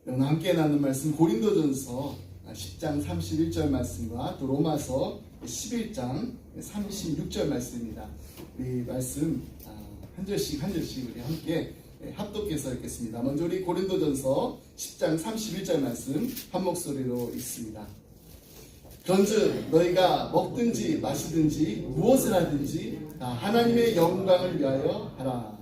오늘 함께 나눈 말씀 고린도전서 10장 31절 말씀과 또 로마서 11장 36절 말씀입니다. 우리 말씀 한 절씩 우리 함께 합독해서 읽겠습니다. 먼저 우리 고린도전서 10장 31절 말씀 한 목소리로 읽습니다. 그런즉 너희가 먹든지 마시든지 무엇을 하든지 다 하나님의 영광을 위하여 하라.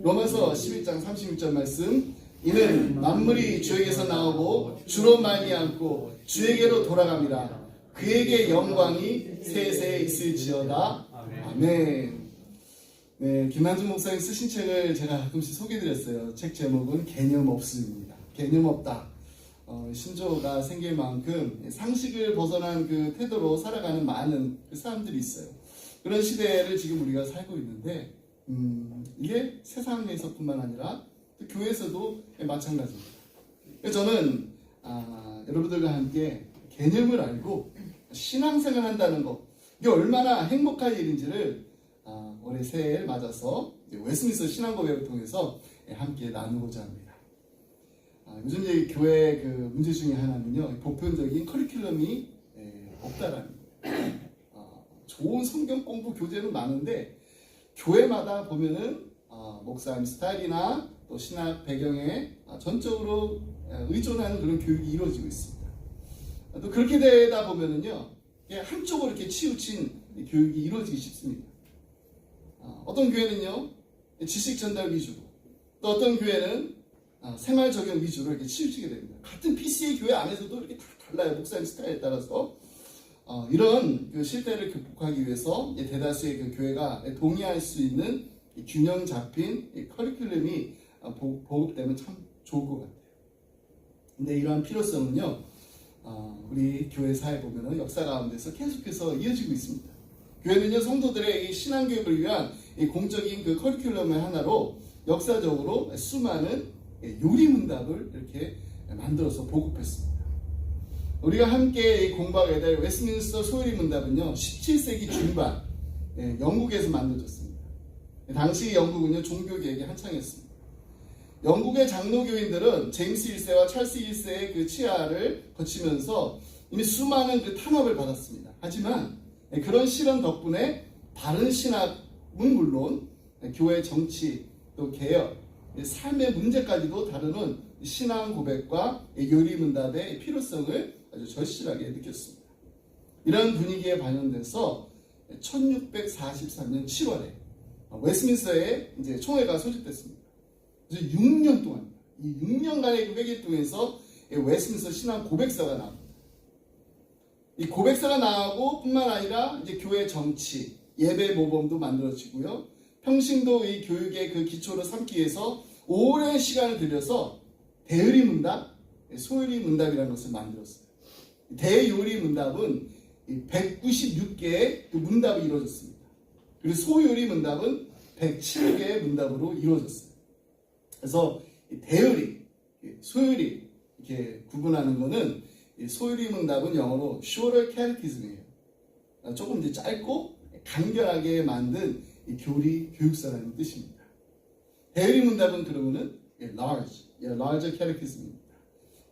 로마서 11장 36절 말씀. 이는 만물이 주에게서 나오고 주로 말미암고 주에게로 돌아갑니다. 그에게 영광이 세세 있을지어다. 아멘. 네, 김한준 목사님 쓰신 책을 제가 가끔씩 소개해드렸어요. 책 제목은 개념 없음입니다. 개념 없다. 신조가 생길 만큼 상식을 벗어난 그 태도로 살아가는 많은 사람들이 있어요. 그런 시대를 지금 우리가 살고 있는데 이게 세상에서뿐만 아니라 교회에서도 마찬가지입니다. 저는 여러분들과 함께 개념을 알고 신앙생활 한다는 것, 이게 얼마나 행복한 일인지를 올해 새해를 맞아서 웨스민스터 신앙고백을 통해서 함께 나누고자 합니다. 요즘 이제 교회 그 문제 중에 하나는요, 보편적인 커리큘럼이 없다라는 거예요. 좋은 성경 공부 교재는 많은데 교회마다 보면은 목사님 스타일이나 또 신학 배경에 전적으로 의존하는 그런 교육이 이루어지고 있습니다. 또 그렇게 되다 보면은요, 한쪽으로 이렇게 치우친 교육이 이루어지기 쉽습니다. 어떤 교회는요, 지식 전달 위주로, 또 어떤 교회는 생활 적용 위주로 이렇게 치우치게 됩니다. 같은 PCA 교회 안에서도 이렇게 다 달라요. 목사님 스타일에 따라서. 이런 그 실태를 극복하기 위해서 대다수의 그 교회가 동의할 수 있는 균형 잡힌 커리큘럼이 보급되면 참 좋을 것 같아요. 근데 이러한 필요성은요, 우리 교회 사에 보면은 역사 가운데서 계속해서 이어지고 있습니다. 교회는요, 성도들의 이 신앙교육을 위한 이 공적인 그 커리큘럼의 하나로 역사적으로 수많은 요리 문답을 이렇게 만들어서 보급했습니다. 우리가 함께 공부하게 될 웨스민스터 소요리 문답은요, 17세기 중반 영국에서 만들어졌습니다. 당시 영국은요, 종교개혁이 한창이었습니다. 영국의 장로교인들은 제임스 1세와 찰스 1세의 그 치하를 거치면서 이미 수많은 그 탄압을 받았습니다. 하지만 그런 실현 덕분에 바른 신학은 물론 교회 정치, 또 개혁, 삶의 문제까지도 다루는 신앙 고백과 요리 문답의 필요성을 아주 절실하게 느꼈습니다. 이런 분위기에 반영돼서 1643년 7월에 웨스민스터에 이제 총회가 소집됐습니다. 그래서 6년 동안, 이 6년간의 그 회기 통해서 웨스민스터 신앙 고백서가 나옵니다. 이 고백서가 나오고 뿐만 아니라 이제 교회 정치, 예배 모범도 만들어지고요. 평신도 이 교육의 그 기초로 삼기 위해서 오랜 시간을 들여서 대요리 문답, 소요리 문답이라는 것을 만들었어요. 대요리 문답은 196개의 그 문답이 이루어졌습니다. 그리고 소요리 문답은 107개의 문답으로 이루어졌어요. 그래서 대요리, 소요리 이렇게 구분하는 것은 소요리 문답은 영어로 shorter catechism이에요. 조금 이제 짧고 간결하게 만든 교리 교육서라는 뜻입니다. 대요리 문답은 그러면은 larger catechism입니다.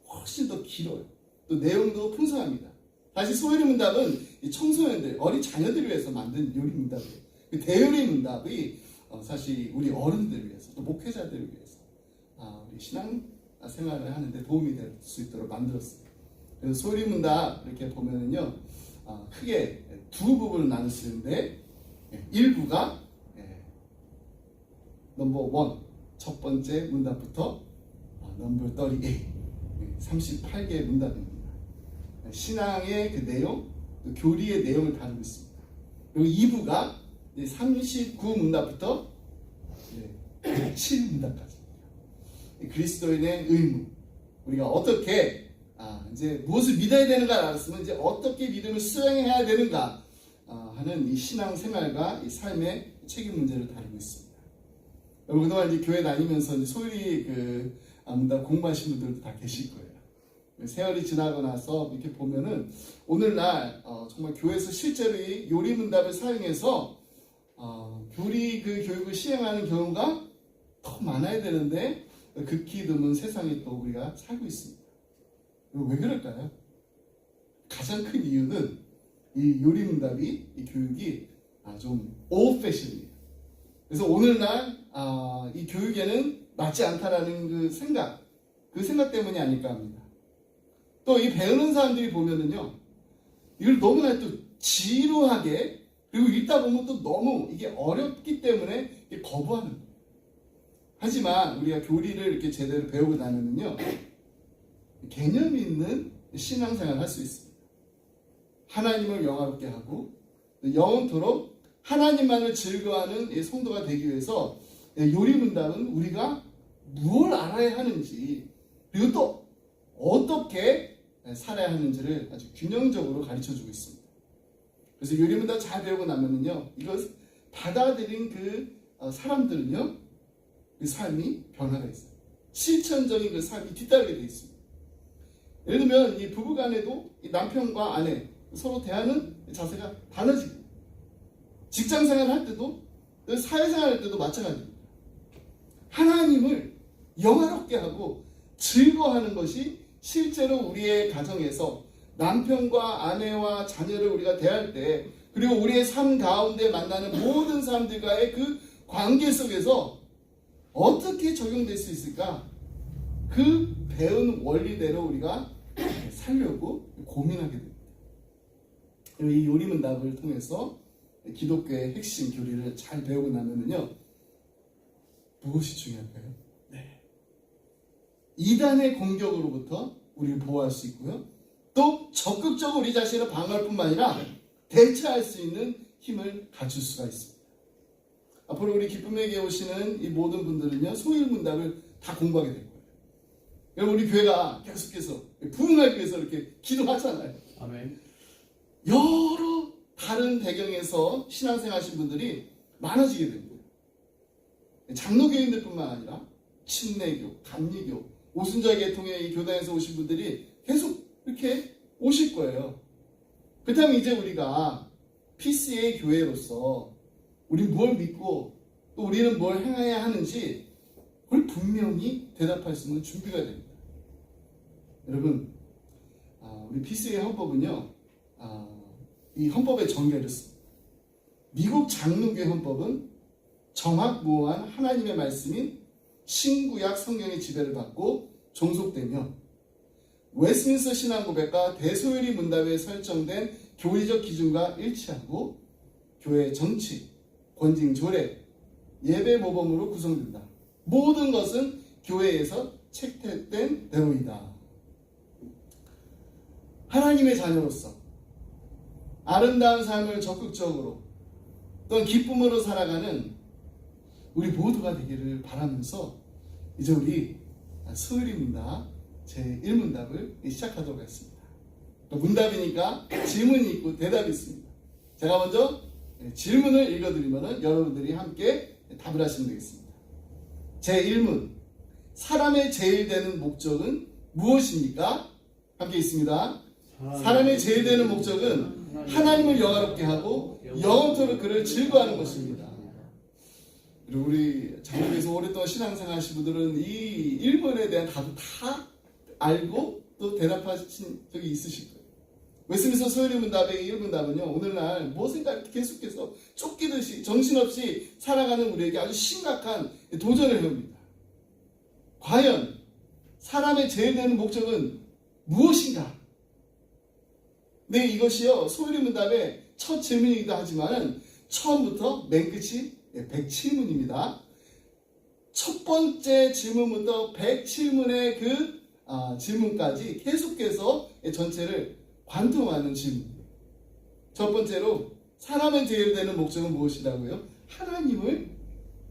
훨씬 더 길어요. 또 내용도 풍성합니다. 다시 소요리 문답은 청소년들, 어린 자녀들을 위해서 만든 요리 문답이에요. 대요리 문답이 사실 우리 어른들을 위해서, 또 목회자들을 위해서 우리 신앙 생활을 하는데 도움이 될 수 있도록 만들었어요. 그래서 소요리 문답 이렇게 보면은요, 크게 두 부분을 나눌 수 있는데, 1부가 넘버 1, 첫 번째 문답부터 넘버 38, 38개의 문답입니다. 신앙의 그 내용, 그 교리의 내용을 다루고 있습니다. 그리고 2부가 39 문답부터 7 문답까지. 그리스도인의 의무. 우리가 어떻게 이제 무엇을 믿어야 되는가 알았으면 이제 어떻게 믿음을 수행해야 되는가 하는 이 신앙 생활과 이 삶의 책임 문제를 다루고 있습니다. 여러분 그동안 이제 교회 다니면서 이제 소위 그 문답 공부하신 분들도 다 계실 거예요. 세월이 지나고 나서 이렇게 보면은 오늘날 정말 교회에서 실제로 이 요리 문답을 사용해서 교리 그 교육을 시행하는 경우가 더 많아야 되는데 극히 드문 세상에 또 우리가 살고 있습니다. 왜 그럴까요? 가장 큰 이유는 이 요리문답이, 이 교육이 좀 old fashion이에요. 그래서 오늘날 이 교육에는 맞지 않다라는 그 생각 때문이 아닐까 합니다. 또 이 배우는 사람들이 보면은요, 이걸 너무나 또 지루하게, 그리고 읽다 보면 또 너무 이게 어렵기 때문에 거부하는 거예요. 하지만 우리가 교리를 이렇게 제대로 배우고 나면은요, 개념 있는 신앙생활을 할 수 있습니다. 하나님을 영화롭게 하고 영원토록 하나님만을 즐거워하는 성도가 되기 위해서 요리문답은 우리가 무엇을 알아야 하는지, 그리고 또 어떻게 살아야 하는지를 아주 균형적으로 가르쳐주고 있습니다. 그래서 요리문답 잘 배우고 나면은요, 이걸 받아들인 그 사람들은요, 그 삶이 변화가 있어요. 실천적인 그 삶이 뒤따르게 되어 있습니다. 예를 들면 이 부부간에도 이 남편과 아내 서로 대하는 자세가 달라지고, 직장생활 할 때도, 사회생활 할 때도 마찬가지입니다. 하나님을 영화롭게 하고 즐거워하는 것이 실제로 우리의 가정에서 남편과 아내와 자녀를 우리가 대할 때, 그리고 우리의 삶 가운데 만나는 모든 사람들과의 그 관계 속에서 어떻게 적용될 수 있을까? 그 배운 원리대로 우리가 살려고 고민하게 됩니다. 이 요리문답을 통해서 기독교의 핵심 교리를 잘 배우고 나면은요, 무엇이 중요할까요? 네. 이단의 공격으로부터 우리를 보호할 수 있고요, 또 적극적으로 우리 자신을 방어할 뿐만 아니라 대처할 수 있는 힘을 갖출 수가 있습니다. 앞으로 우리 기쁨에게 오시는 이 모든 분들은요, 소일문답을 다 공부하게 될 거예요. 여러분, 우리 교회가 계속해서 부흥하기 위해서 이렇게 기도하잖아요. 아멘. 여러 다른 배경에서 신앙생활 하신 분들이 많아지게 됩니다. 장로교인들뿐만 아니라 침례교, 감리교, 오순절 계통의 이 교단에서 오신 분들이 계속 이렇게 오실 거예요. 그렇다면 이제 우리가 PCA 교회로서 우리 뭘 믿고 또 우리는 뭘 행해야 하는지 그걸 분명히 대답할 수 있는 준비가 됩니다. 여러분, 우리 PCA 헌법은요, 이 헌법의 정의가 이렇습니다. 미국 장로교회 헌법은 정확무오한 하나님의 말씀인 신구약 성경의 지배를 받고 종속되며, 웨스민스터 신앙고백과 대소요리 문답에 설정된 교리적 기준과 일치하고 교회 정치, 권징, 조례, 예배 모범으로 구성된다. 모든 것은 교회에서 채택된 대로이다. 하나님의 자녀로서 아름다운 삶을 적극적으로 또는 기쁨으로 살아가는 우리 모두가 되기를 바라면서 이제 우리 소요리 문답 제1문답을 시작하도록 하겠습니다. 문답이니까 질문이 있고 대답이 있습니다. 제가 먼저 질문을 읽어드리면 여러분들이 함께 답을 하시면 되겠습니다. 제1문, 사람의 제일 되는 목적은 무엇입니까? 함께 있습니다. 사람의 제일 되는 목적은 하나님을 영화롭게 하고 영원토록 그를 즐거워하는 것입니다. 그리고 우리 장로교에서 오랫동안 신앙생활 하신 분들은 이 1번에 대한 답을 다 알고 또 대답하신 적이 있으실 거예요. 웨스민스터 소요리 문답의 1문답은요, 오늘날 무엇인가 계속해서 쫓기듯이 정신없이 살아가는 우리에게 아주 심각한 도전을 해옵니다. 과연 사람의 제일 되는 목적은 무엇인가? 네, 이것이요, 소요리 문답의 첫 질문이기도 하지만 처음부터 맨 끝이 107문입니다. 첫 번째 질문부터 107문의 그 질문까지 계속해서 전체를 관통하는 질문이에요. 첫 번째로, 사람의 제일 되는 목적은 무엇이라고요? 하나님을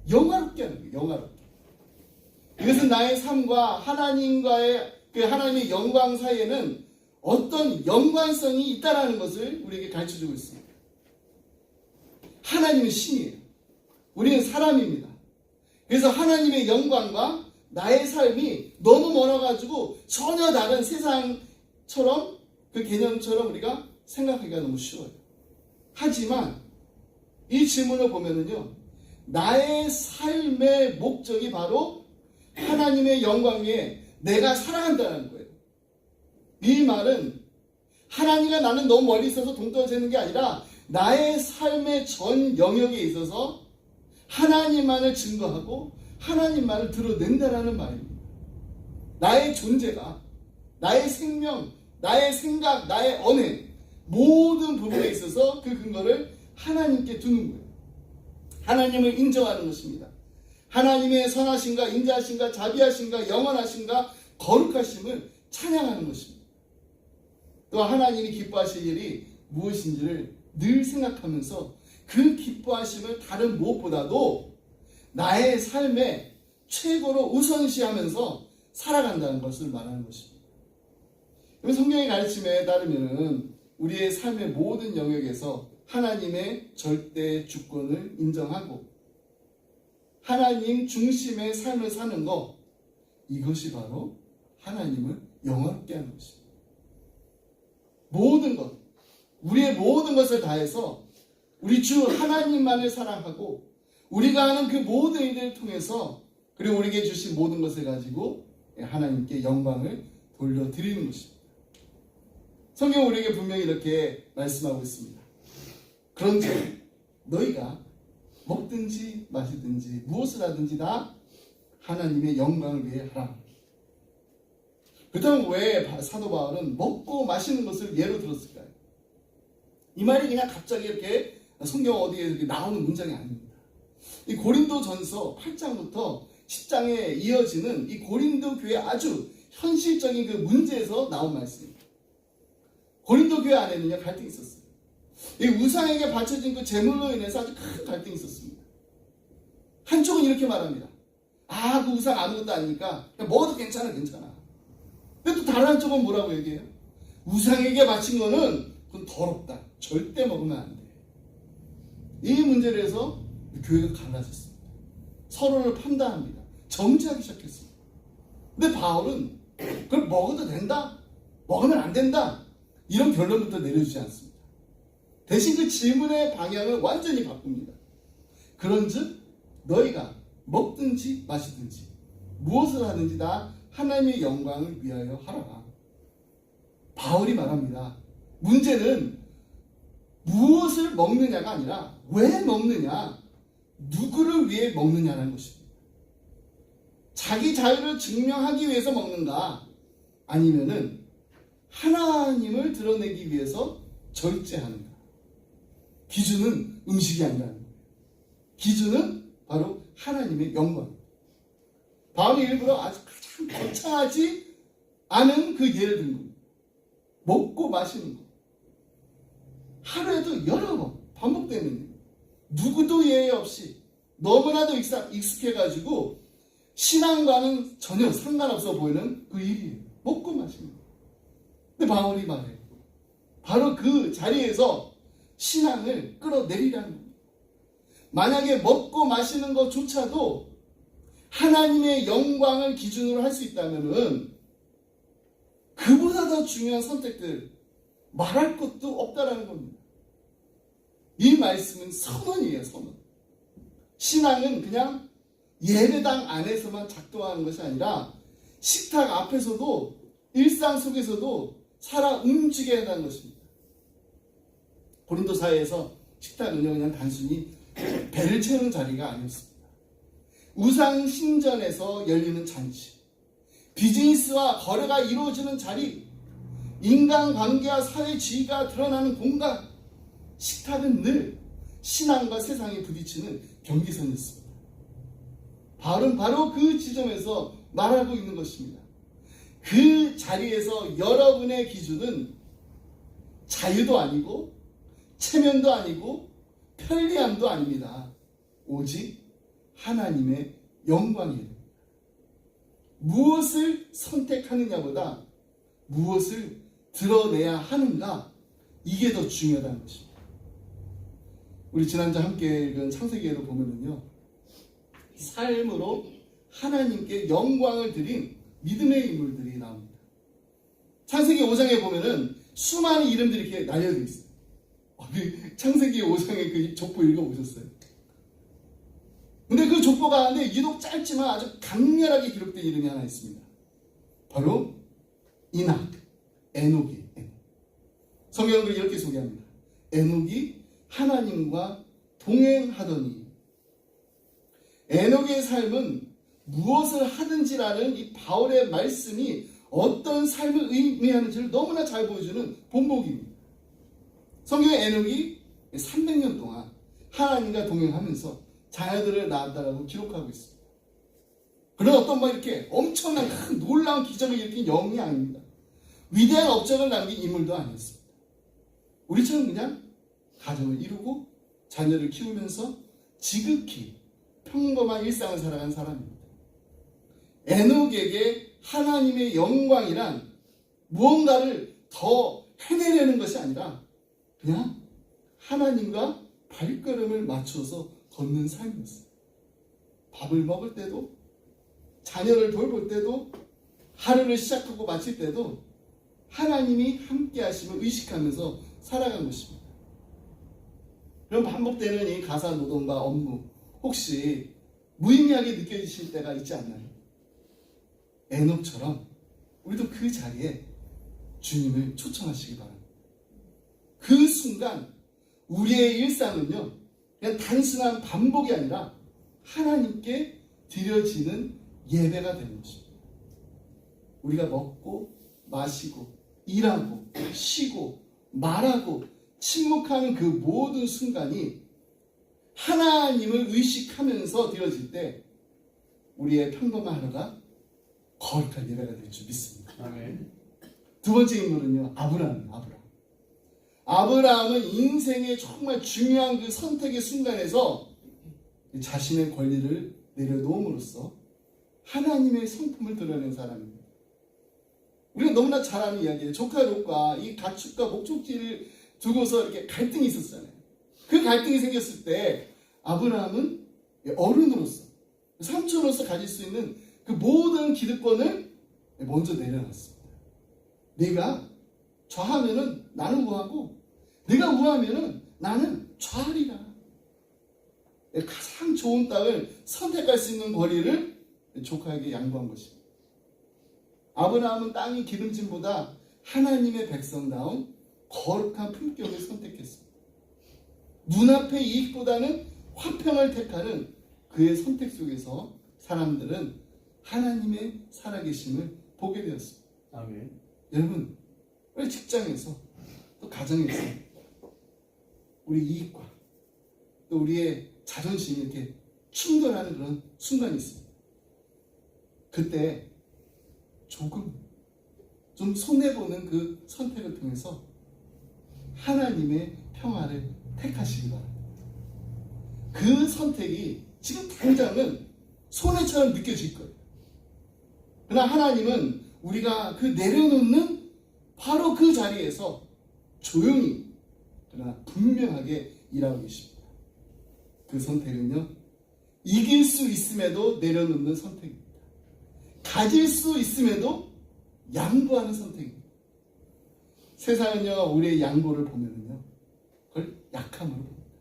영화롭게 하는 거예요. 영화롭게. 이것은 나의 삶과 하나님과의 그 하나님의 영광 사이에는 어떤 연관성이 있다라는 것을 우리에게 가르쳐주고 있습니다. 하나님은 신이에요. 우리는 사람입니다. 그래서 하나님의 영광과 나의 삶이 너무 멀어가지고 전혀 다른 세상처럼, 그 개념처럼 우리가 생각하기가 너무 쉬워요. 하지만 이 질문을 보면은요, 나의 삶의 목적이 바로 하나님의 영광 위에 내가 살아간다는 거예요. 이 말은 하나님과 나는 너무 멀리 있어서 동떨어지는 게 아니라 나의 삶의 전 영역에 있어서 하나님만을 증거하고 하나님만을 드러낸다라는 말입니다. 나의 존재가, 나의 생명, 나의 생각, 나의 언행 모든 부분에 있어서 그 근거를 하나님께 두는 거예요. 하나님을 인정하는 것입니다. 하나님의 선하심과 인자하심과 자비하심과 영원하심과 거룩하심을 찬양하는 것입니다. 또 하나님이 기뻐하실 일이 무엇인지를 늘 생각하면서 그 기뻐하심을 다른 무엇보다도 나의 삶에 최고로 우선시하면서 살아간다는 것을 말하는 것입니다. 성경의 가르침에 따르면 우리의 삶의 모든 영역에서 하나님의 절대 주권을 인정하고 하나님 중심의 삶을 사는 것, 이것이 바로 하나님을 영원롭게 하는 것입니다. 모든 것, 우리의 모든 것을 다해서 우리 주 하나님만을 사랑하고 우리가 하는 그 모든 일들을 통해서 그리고 우리에게 주신 모든 것을 가지고 하나님께 영광을 돌려드리는 것입니다. 성경은 우리에게 분명히 이렇게 말씀하고 있습니다. 그런즉 너희가 먹든지 마시든지 무엇을 하든지 다 하나님의 영광을 위해 하라. 그렇다면 왜 사도 바울은 먹고 마시는 것을 예로 들었을까요? 이 말이 그냥 갑자기 이렇게 성경 어디에 이렇게 나오는 문장이 아닙니다. 이 고린도전서 8장부터 10장에 이어지는 이 고린도 교회 아주 현실적인 그 문제에서 나온 말씀입니다. 고린도 교회 안에는요 갈등이 있었어요. 이 우상에게 바쳐진 그 제물로 인해서 아주 큰 갈등이 있었습니다. 한쪽은 이렇게 말합니다. 아, 그 우상 아무것도 아니니까 그냥 먹어도 괜찮아. 근데 또 다른 한쪽은 뭐라고 얘기해요? 우상에게 바친 거는 그건 더럽다. 절대 먹으면 안 돼. 이 문제를 해서 교회가 갈라졌습니다. 서로를 판단합니다. 정죄하기 시작했습니다. 근데 바울은 그걸 먹어도 된다? 먹으면 안 된다? 이런 결론부터 내려주지 않습니다. 대신 그 질문의 방향을 완전히 바꿉니다. 그런즉 너희가 먹든지 마시든지 무엇을 하든지 다 하나님의 영광을 위하여 하라. 바울이 말합니다. 문제는 무엇을 먹느냐가 아니라 왜 먹느냐, 누구를 위해 먹느냐라는 것입니다. 자기 자유를 증명하기 위해서 먹는가, 아니면은 하나님을 드러내기 위해서 절제하는가. 기준은 음식이 아니라는 거예요. 기준은 바로 하나님의 영광. 바울이 일부러 아주 가장 거창하지 않은 그 예를 든 겁니다. 먹고 마시는 것. 하루에도 여러 번 반복되는 일. 누구도 예외 없이 너무나도 익숙해가지고 신앙과는 전혀 상관없어 보이는 그 일이에요. 먹고 마시는 것. 근데 바울이 말해요. 바로 그 자리에서 신앙을 끌어내리라는 겁니다. 만약에 먹고 마시는 것조차도 하나님의 영광을 기준으로 할 수 있다면은 그보다 더 중요한 선택들 말할 것도 없다라는 겁니다. 이 말씀은 선언이에요, 선언. 신앙은 그냥 예배당 안에서만 작동하는 것이 아니라 식탁 앞에서도 일상 속에서도 살아 움직여야 한다는 것입니다. 고린도 사회에서 식탁은요 그냥 단순히 배를 채우는 자리가 아니었습니다. 우상 신전에서 열리는 잔치, 비즈니스와 거래가 이루어지는 자리, 인간관계와 사회 지위가 드러나는 공간, 식탁은 늘 신앙과 세상에 부딪히는 경계선이었습니다. 바울은 바로 그 지점에서 말하고 있는 것입니다. 그 자리에서 여러분의 기준은 자유도 아니고 체면도 아니고 편리함도 아닙니다. 오직 하나님의 영광이에요. 무엇을 선택하느냐보다 무엇을 드러내야 하는가, 이게 더 중요하다는 것입니다. 우리 지난주 함께 읽은 창세기에도 보면은요, 삶으로 하나님께 영광을 드린 믿음의 인물들이 나옵니다. 창세기 5장에 보면은 수많은 이름들이 이렇게 날려져 있어요. 창세기 5장의 그 족보 읽어보셨어요? 근데 그 족보 가운데 유독 짧지만 아주 강렬하게 기록된 이름이 하나 있습니다. 바로 이낙, 에녹이. 성경은 이렇게 소개합니다. 에녹이 하나님과 동행하더니. 에녹의 삶은 무엇을 하든지라는 이 바울의 말씀이 어떤 삶을 의미하는지를 너무나 잘 보여주는 본보기입니다. 성경의 에녹이 300년 동안 하나님과 동행하면서 자녀들을 낳았다라고 기록하고 있습니다. 그런 어떤 이렇게 엄청난 큰 놀라운 기적을 일으킨 영이 아닙니다. 위대한 업적을 남긴 인물도 아니었습니다. 우리처럼 그냥 가정을 이루고 자녀를 키우면서 지극히 평범한 일상을 살아간 사람입니다. 에녹에게 하나님의 영광이란 무언가를 더 해내려는 것이 아니라 그냥 하나님과 발걸음을 맞춰서 걷는 삶이었어요. 밥을 먹을 때도, 자녀를 돌볼 때도, 하루를 시작하고 마칠 때도 하나님이 함께 하심을 의식하면서 살아간 것입니다. 그럼 반복되는 이 가사 노동과 업무, 혹시 무의미하게 느껴지실 때가 있지 않나요? 에녹처럼 우리도 그 자리에 주님을 초청하시기 바랍니다. 그 순간 우리의 일상은요, 그냥 단순한 반복이 아니라 하나님께 드려지는 예배가 되는 것입니다. 우리가 먹고 마시고 일하고 쉬고 말하고 침묵하는 그 모든 순간이 하나님을 의식하면서 드려질 때 우리의 평범한 하루가 거룩한 예배가 될 줄 믿습니다. 아멘. 두 번째 인물은요, 아브라함입니다. 아브라함은 인생의 정말 중요한 그 선택의 순간에서 자신의 권리를 내려놓음으로써 하나님의 성품을 드러낸 사람입니다. 우리가 너무나 잘 아는 이야기예요. 조카 롯과 이 가축과 목적지를 두고서 이렇게 갈등이 있었잖아요. 그 갈등이 생겼을 때 아브라함은 어른으로서, 삼촌으로서 가질 수 있는 그 모든 기득권을 먼저 내려놨습니다. 내가 좌하면은 나는 우하고, 내가 우하면은 나는 좌하리라. 가장 좋은 땅을 선택할 수 있는 권리를 조카에게 양보한 것입니다. 아브라함은 땅의 기름짐보다 하나님의 백성다운 거룩한 품격을 선택했습니다. 눈앞의 이익보다는 화평을 택하는 그의 선택 속에서 사람들은 하나님의 살아계심을 보게 되었습니다. 아멘. 여러분, 우리 직장에서 또 가정에서 우리 이익과 또 우리의 자존심이 이렇게 충돌하는 그런 순간이 있습니다. 그때 조금 좀 손해보는 그 선택을 통해서 하나님의 평화를 택하시기 바랍니다. 그 선택이 지금 당장은 손해처럼 느껴질 거예요. 그러나 하나님은 우리가 그 내려놓는 바로 그 자리에서 조용히 그러나 분명하게 일하고 계십니다. 그 선택은요, 이길 수 있음에도 내려놓는 선택입니다. 가질 수 있음에도 양보하는 선택입니다. 세상은요, 우리의 양보를 보면은요, 그걸 약함으로 봅니다.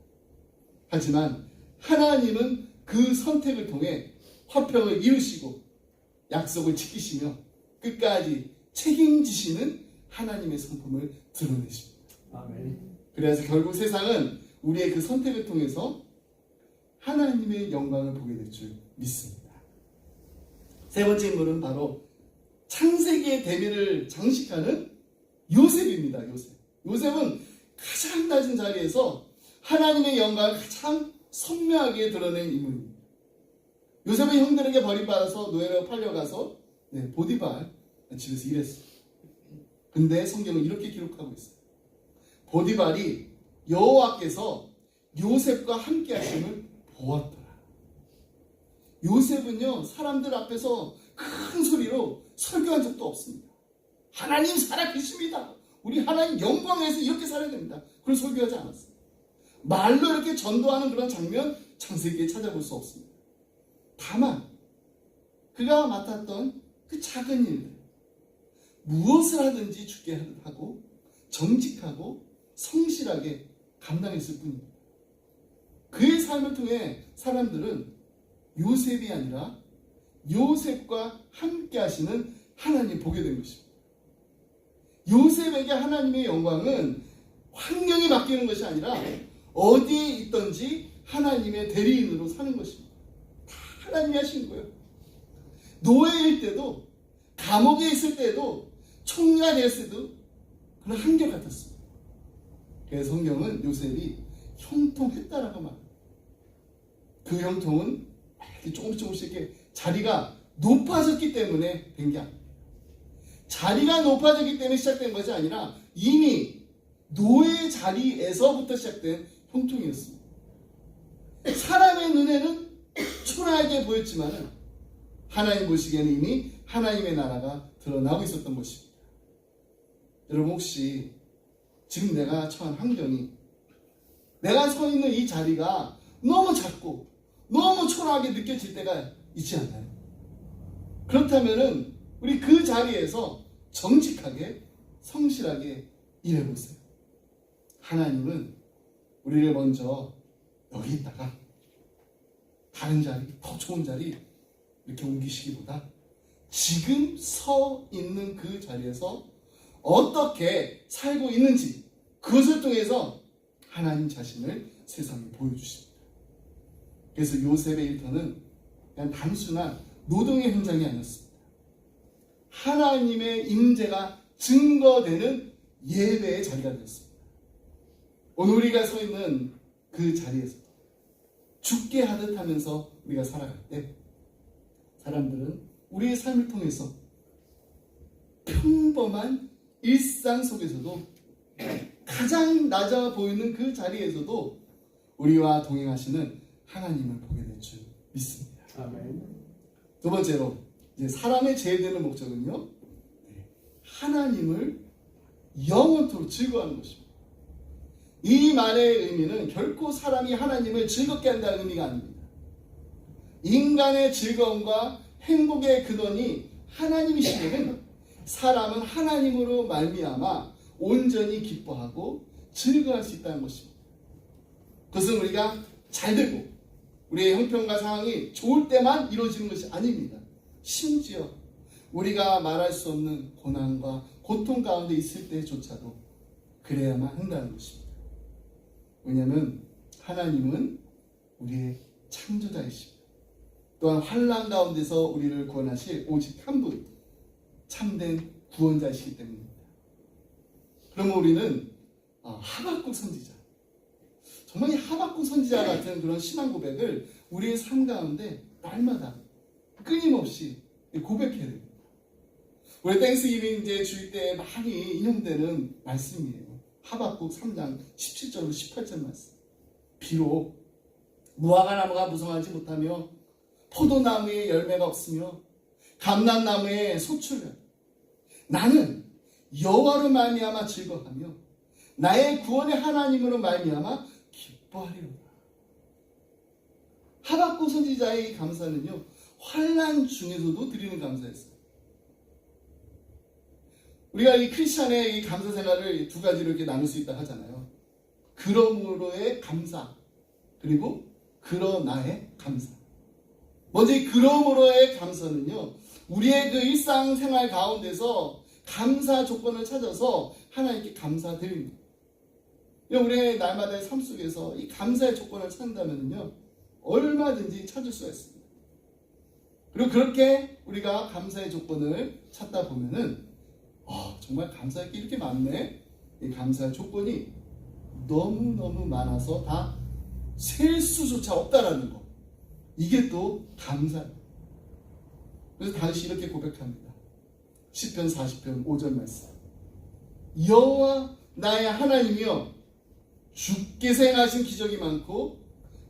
하지만 하나님은 그 선택을 통해 화평을 이루시고 약속을 지키시며 끝까지 책임지시는 하나님의 성품을 드러내십니다. 아멘. 그래서 결국 세상은 우리의 그 선택을 통해서 하나님의 영광을 보게 될 줄 믿습니다. 세 번째 인물은 바로 창세기의 대미를 장식하는 요셉입니다. 요셉은 가장 낮은 자리에서 하나님의 영광을 가장 선명하게 드러낸 인물입니다. 요셉은 형들에게 버림받아서 노예로 팔려가서 보디발 집에서 일했어요. 근데 성경은 이렇게 기록하고 있어요. 보디발이 여호와께서 요셉과 함께 하심을 보았더라. 요셉은요, 사람들 앞에서 큰 소리로 설교한 적도 없습니다. 하나님 살아계십니다. 우리 하나님 영광에서 이렇게 살아야 됩니다. 그걸 설교하지 않았어요. 말로 이렇게 전도하는 그런 장면 창세기에 찾아볼 수 없습니다. 다만 그가 맡았던 그 작은 일들, 무엇을 하든지 주게 하고 정직하고 성실하게 감당했을 뿐입니다. 그의 삶을 통해 사람들은 요셉이 아니라 요셉과 함께 하시는 하나님 보게 된 것입니다. 요셉에게 하나님의 영광은 환경이 바뀌는 것이 아니라 어디에 있든지 하나님의 대리인으로 사는 것입니다. 다 하나님이 하신 거예요. 노예일 때도, 감옥에 있을 때도, 총리가 됐을 때도 그런 한결같았습니다. 그래서 성경은 요셉이 형통했다라고 말합니다. 그 형통은 이렇게 조금씩 이렇게 자리가 높아졌기 때문에 된 게 아닙니다. 자리가 높아졌기 때문에 시작된 것이 아니라 이미 노예 자리에서부터 시작된 형통이었습니다. 사람의 눈에는 초라하게 보였지만 하나님 보시기에는 이미 하나님의 나라가 드러나고 있었던 것입니다. 여러분, 혹시 지금 내가 처한 환경이, 내가 서 있는 이 자리가 너무 작고 너무 초라하게 느껴질 때가 있지 않나요? 그렇다면은 우리 그 자리에서 정직하게 성실하게 일해보세요. 하나님은 우리를 먼저 여기 있다가 다른 자리, 더 좋은 자리 이렇게 옮기시기보다 지금 서 있는 그 자리에서 어떻게 살고 있는지 그것을 통해서 하나님 자신을 세상에 보여주십니다. 그래서 요셉의 일터는 그냥 단순한 노동의 현장이 아니었습니다. 하나님의 임재가 증거되는 예배의 자리가 되었습니다. 오늘 우리가 서 있는 그 자리에서 죽게 하듯 하면서 우리가 살아갈 때 사람들은 우리의 삶을 통해서 평범한 일상 속에서도 가장 낮아 보이는 그 자리에서도 우리와 동행하시는 하나님을 보게 될 줄 믿습니다. 아멘. 두 번째로 이제 사람의 제외되는 목적은요, 하나님을 영원토록 즐거워하는 것입니다. 이 말의 의미는 결코 사람이 하나님을 즐겁게 한다는 의미가 아닙니다. 인간의 즐거움과 행복의 근원이 하나님이시면 사람은 하나님으로 말미암아 온전히 기뻐하고 즐거워할 수 있다는 것입니다. 그것은 우리가 잘 되고 우리의 형편과 상황이 좋을 때만 이루어지는 것이 아닙니다. 심지어 우리가 말할 수 없는 고난과 고통 가운데 있을 때조차도 그래야만 한다는 것입니다. 왜냐하면 하나님은 우리의 창조자이십니다. 또한 환난 가운데서 우리를 구원하실 오직 한 분, 참된 구원자이시기 때문입니다. 그러면 우리는 하박국 선지자, 정말 이 하박국 선지자 같은 그런 신앙 고백을 우리의 삶 가운데 날마다 끊임없이 고백해야 됩니다. 우리 땡스기빙 이제 주일 때 많이 인용되는 말씀이에요. 하박국 3장 17절로 18절 말씀. 비록 무화과 나무가 무성하지 못하며 포도나무에 열매가 없으며 감람나무에 소출을, 나는 여호와로 말미암아 즐거하며 나의 구원의 하나님으로 말미암아 기뻐하리로다. 하박국 선지자의 감사는요, 환난 중에서도 드리는 감사였어요. 우리가 이 크리스찬의 이 감사 생활을 두 가지로 이렇게 나눌 수 있다 하잖아요. 그러므로의 감사, 그리고 그러나의 감사. 먼저 이 그러므로의 감사는요, 우리의 그 일상생활 가운데서 감사 조건을 찾아서 하나님께 감사드립니다. 우리의 날마다의 삶 속에서 이 감사의 조건을 찾는다면요, 얼마든지 찾을 수가 있습니다. 그리고 그렇게 우리가 감사의 조건을 찾다 보면은 정말 감사할 게 이렇게 많네. 이 감사의 조건이 너무너무 많아서 다 셀 수조차 없다라는 거. 이게 또 감사예요. 그래서 다시 이렇게 고백합니다. 시편 40편 5절 말씀. 여호와 나의 하나님이여, 주께서 행하신 기적이 많고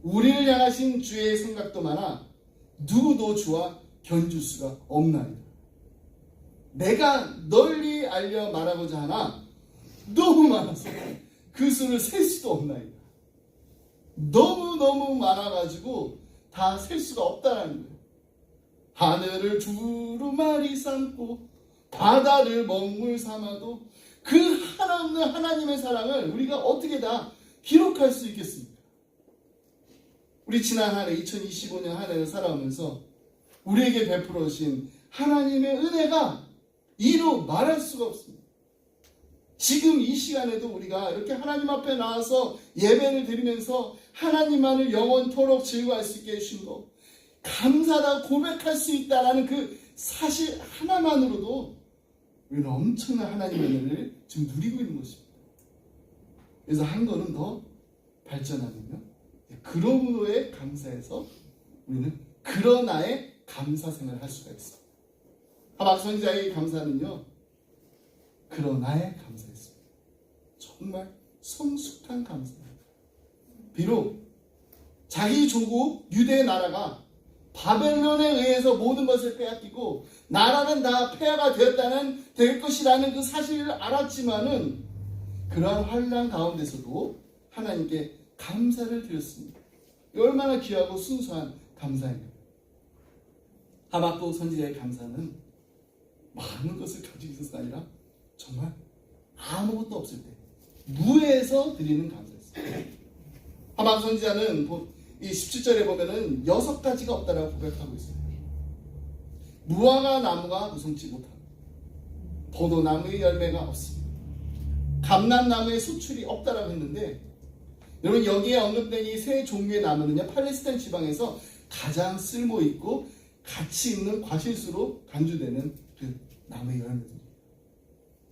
우리를 향하신 주의 생각도 많아 누구도 주와 견줄 수가 없나이다. 내가 널리 알려 말하고자 하나 너무 많아서 그 수를 셀 수도 없나이다. 너무너무 많아가지고 다 셀 수가 없다는 거예요. 하늘을 두루마리 삼고 바다를 먹물 삼아도 그 하나없는 하나님의 사랑을 우리가 어떻게 다 기록할 수 있겠습니까? 우리 지난 한 해 2025년 한 해를 살아오면서 우리에게 베풀어 주신 하나님의 은혜가 이루 말할 수가 없습니다. 지금 이 시간에도 우리가 이렇게 하나님 앞에 나와서 예배를 드리면서 하나님만을 영원토록 즐거워할 수 있게 해주신 것, 감사하다 고백할 수 있다는 그 사실 하나만으로도 우리는 엄청난 하나님의 은혜를 지금 누리고 있는 것입니다. 그래서 한 걸음 더 발전하면요, 그러므로의 감사에서 우리는 그러나의 감사 생활을 할 수가 있어요. 하박 선지자의 감사는요, 그러나의 감사였습니다. 정말 성숙한 감사입니다. 비록 자기 조국 유대의 나라가 바벨론에 의해서 모든 것을 빼앗기고 나라는 다 폐하가 될 것이라는 그 사실을 알았지만은 그러한 환난 가운데서도 하나님께 감사를 드렸습니다. 얼마나 귀하고 순수한 감사입니다. 하박국 선지자의 감사는 많은 것을 가지고 있어서가 아니라 정말 아무것도 없을 때 무에서 드리는 감사였습니다. 하박 선지자는 이 17절에 보면은 6가지가 없다라고 고백하고 있어요. 무화과 나무가 무성치 못하고, 포도나무의 열매가 없습니다. 감람나무의 수출이 없다라고 했는데, 여러분 여기에 언급된 이 세 종류의 나무는요, 팔레스타인 지방에서 가장 쓸모 있고 가치 있는 과실수로 간주되는 그 나무의 열매들입니다.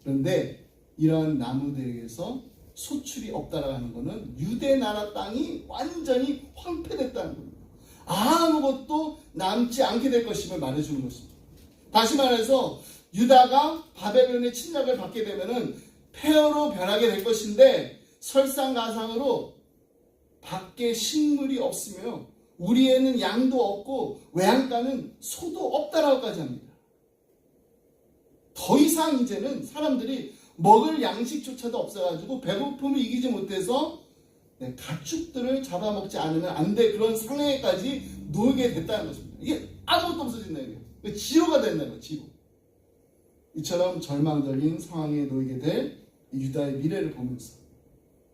그런데 이러한 나무들에게서 소출이 없다라고 하는 것은 유대 나라 땅이 완전히 황폐됐다는 겁니다. 아무것도 남지 않게 될 것임을 말해주는 것입니다. 다시 말해서 유다가 바벨론의 침략을 받게 되면은 폐허로 변하게 될 것인데, 설상가상으로 밖에 식물이 없으며 우리에는 양도 없고 외양간은 소도 없다라고까지 합니다. 더 이상 이제는 사람들이 먹을 양식조차도 없어가지고 배고픔을 이기지 못해서 가축들을 잡아먹지 않으면 안 돼, 그런 상황에까지 놓이게 됐다는 것입니다. 이게 아무것도 없어진다는 거예요. 지로가 된다는 거예요. 지로. 이처럼 절망적인 상황에 놓이게 될 유다의 미래를 보면서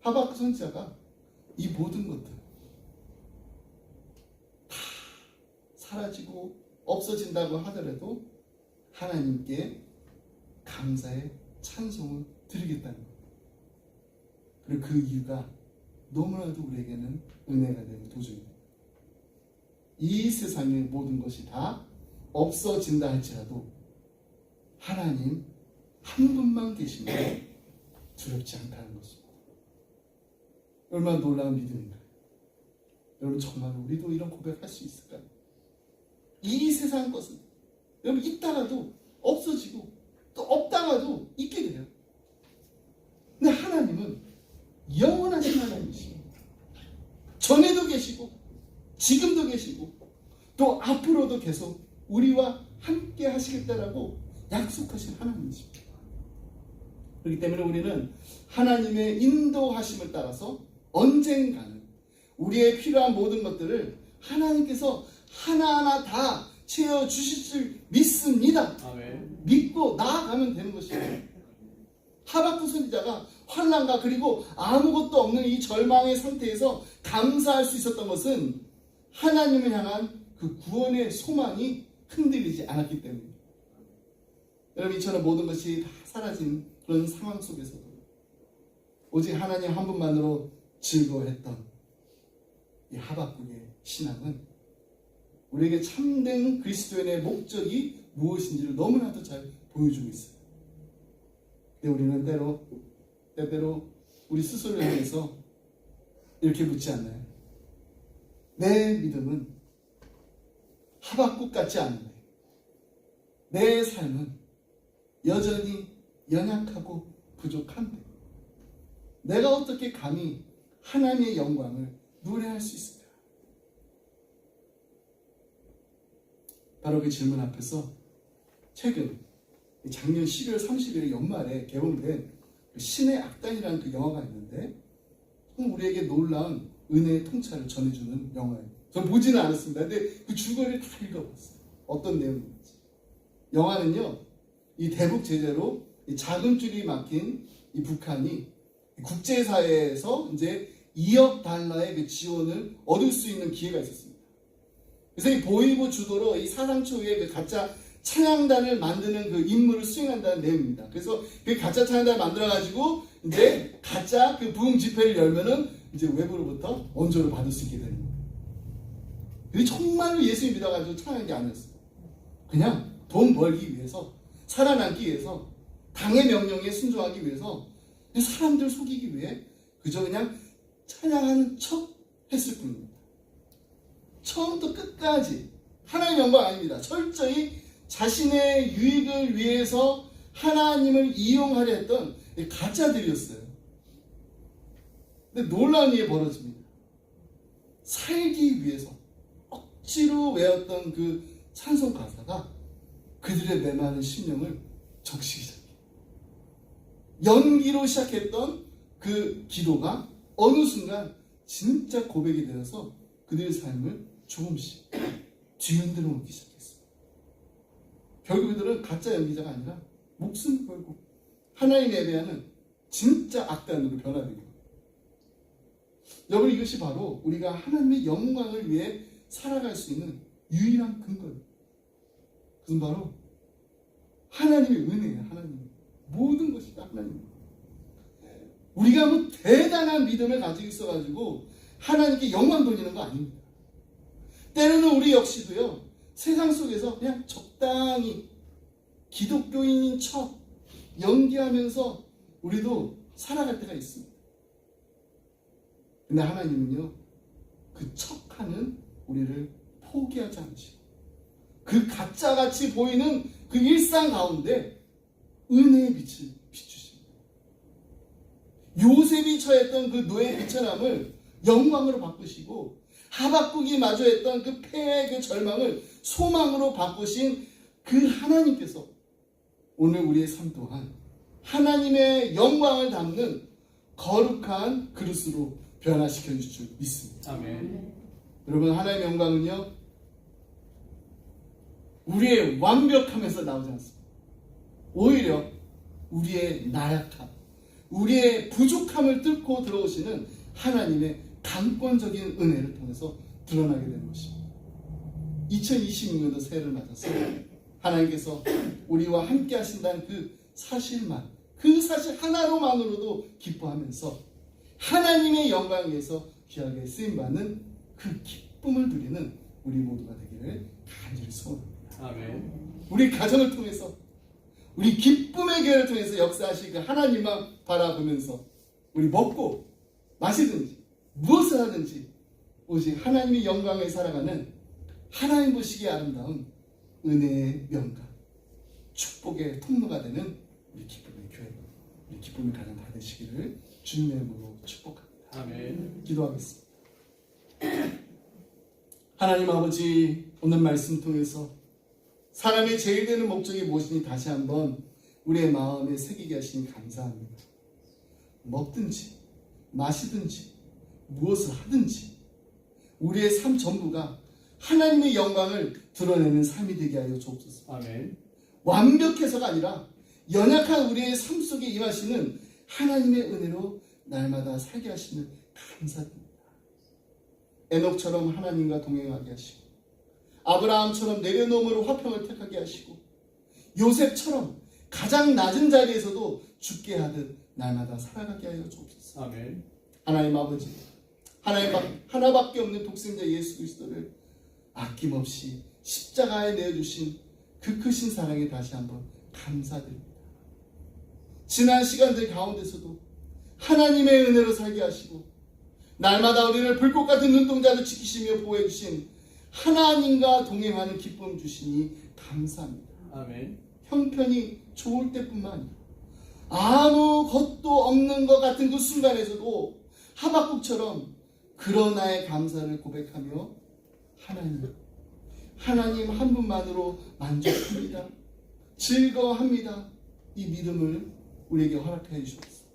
하박국 선지자가 이 모든 것들 다 사라지고 없어진다고 하더라도 하나님께 감사의 찬송을 드리겠다는 겁니다. 그리고 그 이유가 너무나도 우리에게는 은혜가 되는 도중입니다. 이 세상의 모든 것이 다 없어진다 할지라도 하나님 한 분만 계시면 두렵지 않다는 것입니다. 얼마나 놀라운 믿음인가요? 여러분 정말 우리도 이런 고백할 수 있을까요? 이 세상 것은 여러분 있다가도 없어지고 또 없다가도 있게 돼요. 근데 하나님은 영원하신 하나님이십니다. 전에도 계시고 지금도 계시고 또 앞으로도 계속 우리와 함께 하시겠다라고 약속하신 하나님이십니다. 그렇기 때문에 우리는 하나님의 인도하심을 따라서 언젠가는 우리의 필요한 모든 것들을 하나님께서 하나하나 다 채워주실 줄 믿습니다. 아멘. 믿고 나아가면 되는 것입니다. 하박국 선지자가 환난과 그리고 아무것도 없는 이 절망의 상태에서 감사할 수 있었던 것은 하나님을 향한 그 구원의 소망이 흔들리지 않았기 때문입니다. 여러분 이처럼 모든 것이 다 사라진 그런 상황 속에서도 오직 하나님 한 분만으로 즐거워했던 이 하박국의 신앙은 우리에게 참된 그리스도인의 목적이 무엇인지를 너무나도 잘 보여주고 있어요. 근데 우리는 때때로 우리 스스로를 향해서 이렇게 묻지 않나요? 내 믿음은 하박국 같지 않은데 내 삶은 여전히 연약하고 부족한데 내가 어떻게 감히 하나님의 영광을 노래할 수 있을까? 바로 그 질문 앞에서 최근 작년 12월 30일 연말에 개봉된 신의 악단이라는 그 영화가 있는데 우리에게 놀라운 은혜의 통찰을 전해주는 영화예요. 전 보지는 않았습니다. 근데 그 줄거리를 다 읽어봤어요. 어떤 내용인지. 영화는요, 이 대북 제재로 이 자금줄이 막힌 이 북한이 국제사회에서 이제 2억 달러의 그 지원을 얻을 수 있는 기회가 있었습니다. 그래서 이 보이브 주도로 이 사상 초유의 그 가짜 찬양단을 만드는 그 임무를 수행한다는 내용입니다. 그래서 그 가짜 찬양단을 만들어가지고 이제 가짜 그 부흥 집회를 열면은 이제 외부로부터 원조를 받을 수 있게 되는 거예요. 그게 정말로 예수님 믿어가지고 찬양한 게 아니었어요. 그냥 돈 벌기 위해서, 살아남기 위해서, 당의 명령에 순종하기 위해서, 사람들 속이기 위해 그저 그냥 찬양하는 척 했을 뿐입니다. 처음부터 끝까지 하나님 영광 아닙니다. 철저히 자신의 유익을 위해서 하나님을 이용하려 했던 가짜들이었어요. 근데 놀라운 일이 벌어집니다. 살기 위해서 억지로 외웠던 그 찬송 가사가 그들의 메마른 심령을 적시기 시작해요. 연기로 시작했던 그 기도가 어느 순간 진짜 고백이 되어서 그들의 삶을 조금씩 뒤흔들어 놓기 시작했어요. 결국 그들은 가짜 연기자가 아니라 목숨을 걸고 하나님 예배하는 진짜 악단으로 변화되고, 여러분, 이것이 바로 우리가 하나님의 영광을 위해 살아갈 수 있는 유일한 근거예요. 그것은 바로 하나님의 은혜예요. 하나님 모든 것이 다 하나님. 우리가 뭐 대단한 믿음을 가지고 있어가지고 하나님께 영광 돌리는 거 아닙니다. 때로는 우리 역시도요, 세상 속에서 그냥 적당히 기독교인인 척 연기하면서 우리도 살아갈 때가 있습니다. 근데 하나님은요, 그 척하는 우리를 포기하지 않으시고 그 가짜같이 보이는 그 일상 가운데 은혜의 빛을 비추십니다. 요셉이 처했던 그 노예의 비천함을 영광으로 바꾸시고, 하박국이 마주했던 그 폐의 그 절망을 소망으로 바꾸신 그 하나님께서 오늘 우리의 삶 또한 하나님의 영광을 담는 거룩한 그릇으로 변화시켜 주실 줄 믿습니다. 아멘. 여러분, 하나님의 영광은요, 우리의 완벽함에서 나오지 않습니다. 오히려 우리의 나약함, 우리의 부족함을 뚫고 들어오시는 하나님의 강권적인 은혜를 통해서 드러나게 되는 것입니다. 2026년도 새해를 맞아서 하나님께서 우리와 함께 하신다는 그 사실만, 그 사실 하나로만으로도 기뻐하면서 하나님의 영광을 위해서 귀하게 쓰임받는 그 기쁨을 누리는 우리 모두가 되기를 간절히 소원합니다. 아멘. 우리 가정을 통해서, 우리 기쁨의 교회를 통해서 역사하실 그 하나님만 바라보면서 우리 먹고 마시든지 무엇을 하든지 오직 하나님의 영광을 살아가는 하나님 보시기에 아름다운 은혜의 명가, 축복의 통로가 되는 우리 기쁨의 교회, 우리 기쁨의 가정 다 되시기를 주님의 이름으로 축복합니다. 아멘. 기도하겠습니다. 하나님 아버지, 오늘 말씀 통해서 사람의 제일 되는 목적이 무엇인지 다시 한번 우리의 마음에 새기게 하시니 감사합니다. 먹든지 마시든지 무엇을 하든지 우리의 삶 전부가 하나님의 영광을 드러내는 삶이 되게 하여 주옵소서. 아멘. 완벽해서가 아니라 연약한 우리의 삶 속에 임하시는 하나님의 은혜로 날마다 살게 하시는 감사드립니다. 에녹처럼 하나님과 동행하게 하시고, 아브라함처럼 내려놓음으로 화평을 택하게 하시고, 요셉처럼 가장 낮은 자리에서도 죽게 하듯 날마다 살아가게 하여 주옵소서. 아멘. 하나님 아버지, 하나밖에 없는 독생자 예수 그리스도를 아낌없이 십자가에 내어주신 그 크신 사랑에 다시 한번 감사드립니다. 지난 시간들 가운데서도 하나님의 은혜로 살게 하시고, 날마다 우리를 불꽃 같은 눈동자로 지키시며 보호해 주신 하나님과 동행하는 기쁨 주시니 감사합니다. 아멘. 형편이 좋을 때뿐만 아니라 아무것도 없는 것 같은 그 순간에서도 하박국처럼 그러나의 감사를 고백하며 하나님 한 분만으로 만족합니다, 즐거워합니다, 이 믿음을 우리에게 허락해 주시옵소서.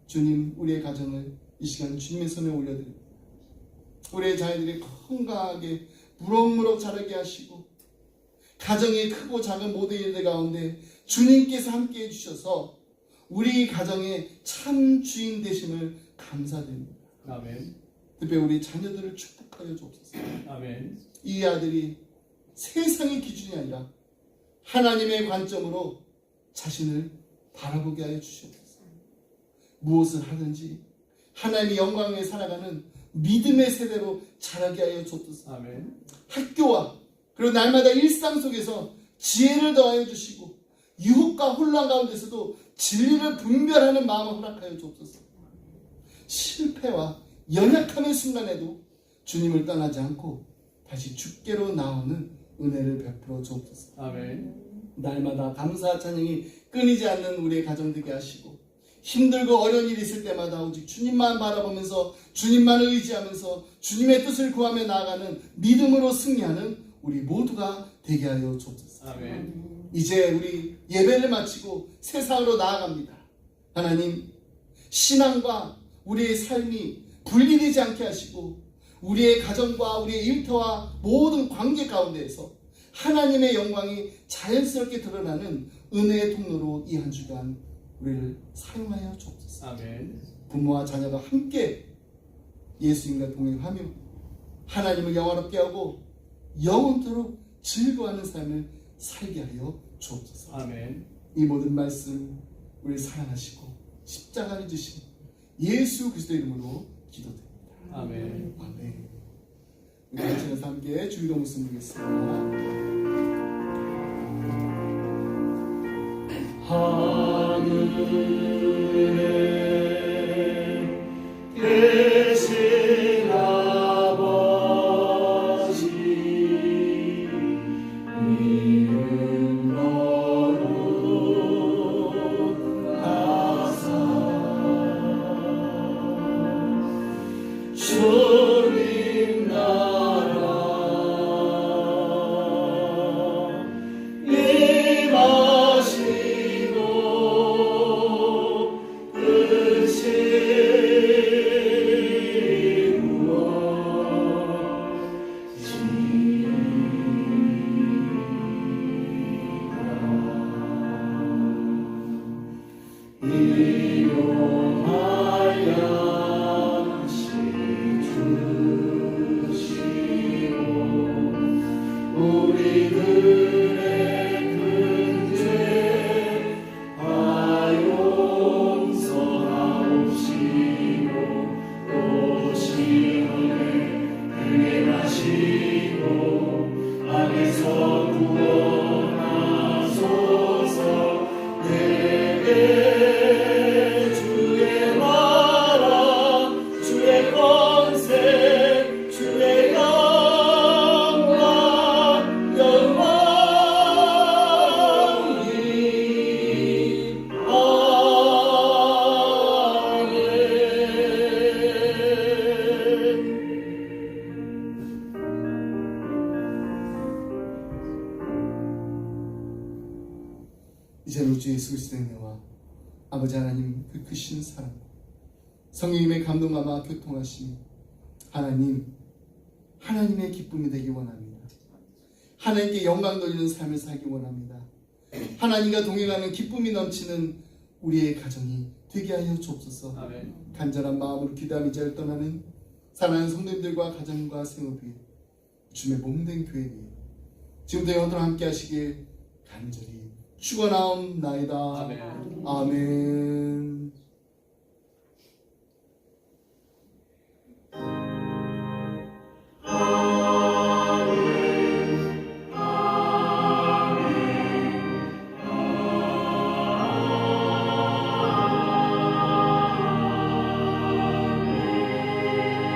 주님, 우리의 가정을 이 시간 주님의 손에 올려드립니다. 우리의 자녀들이 건강하게 무럭무럭 자라게 하시고, 가정의 크고 작은 모든 일들 가운데 주님께서 함께 해주셔서 우리 가정의 참 주인 되심을 감사드립니다. 아멘. 특별히 우리 자녀들을 축복하여 주옵소서. 아멘. 이 아들이 세상의 기준이 아니라 하나님의 관점으로 자신을 바라보게 하여 주시옵소서. 무엇을 하든지 하나님의 영광 위에 살아가는 믿음의 세대로 자라게 하여 주옵소서. 아멘. 학교와 그리고 날마다 일상 속에서 지혜를 더하여 주시고 유혹과 혼란 가운데서도 진리를 분별하는 마음을 허락하여 주옵소서. 실패와 연약함의 순간에도 주님을 떠나지 않고 다시 주께로 나오는 은혜를 베풀어 주옵소서. 아멘. 날마다 감사 찬양이 끊이지 않는 우리의 가정 되게 하시고 힘들고 어려운 일이 있을 때마다 오직 주님만 바라보면서 주님만을 의지하면서 주님의 뜻을 구하며 나아가는 믿음으로 승리하는 우리 모두가 되게 하여 주옵소서. 아멘. 이제 우리 예배를 마치고 세상으로 나아갑니다. 하나님, 신앙과 우리의 삶이 분리되지 않게 하시고 우리의 가정과 우리의 일터와 모든 관계 가운데에서 하나님의 영광이 자연스럽게 드러나는 은혜의 통로로 이 한 주간 우리를 사용하여 주옵소서. 아멘. 부모와 자녀가 함께 예수님과 동행하며 하나님을 영화롭게 하고 영원토록 즐거워하는 삶을 살게 하여 주옵소서. 아멘. 이 모든 말씀 우리 사랑하시고 십자가를 주신 예수 그리스도의 이름으로 기도드립니다. 아멘. 아멘. 우리 같이 함께 주기도 말씀 드리겠습니다. 하늘에 계신 아버지 이름 거룩하사 주님 나라 이제는 주 예수 그리스도의 은혜와 아버지 하나님 그 크신 사랑 성령님의 감동감화 교통하심이 하나님의 기쁨이 되기 원합니다. 하나님께 영광 돌리는 삶을 살기 원합니다. 하나님과 동행하는 기쁨이 넘치는 우리의 가정이 되게 하여 주옵소서. 아멘. 간절한 마음으로 기도하며 이제를 떠나는 사랑하는 성도님들과 가정과 생업 위에 주의 몸된 교회 위에 지금부터 영원토록 함께 하시길 간절히 축원하옵나이다. 아멘. 아멘.